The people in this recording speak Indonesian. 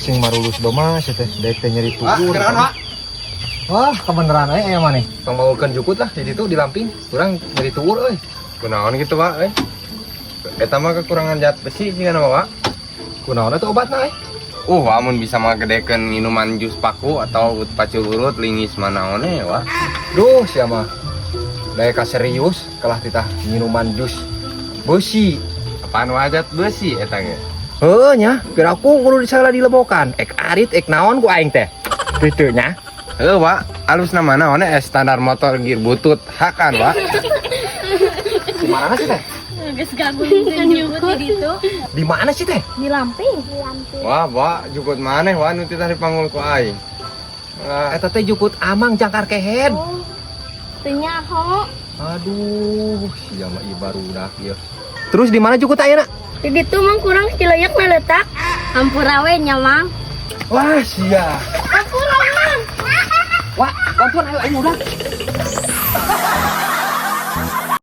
cing marulus doma teh dek teh nyeri tukur. Wah, Wah, kebeneran aya mah nih. Tong bawakeun jukut lah di situ di Lamping. Kurang nyeri tukur euy. kunaon gitu Pak eta mah kekurangan zat besi sih kan Pak. Kunaon eta obatna euy? Amun bisa mah gedekeun minuman jus paku atau pacul urut lingis manaone Wak. Duh, sia mah. Daya ka serius kalah titah minuman jus besi. Apaan wajat besi eta ge? Heuh nya, keur aku kudu disalah dilebokan. Ek arit ek naon ku aing teh. Kitu nya. Heuh Wak, alusna manaone standar motor gear butut hakan Wak. Di mana sih teh? Geus gabung nyebut di ditu. Di mana sih teh? Di Lamping. Wah Wak, jukut maneh Wak nu titah dipanggul ku aing. Eta teh jukut amang jangkar kehead. Oh. Teu nyaho. Aduh, sia mah ieu barudak ieu. Terus di mana jukut ayeuna? Di ditu mah kurang cileuyek letak. Hampura we nya Mang. Wah, sia. Hampura Mang. Wah, bantuan ayo aing udah.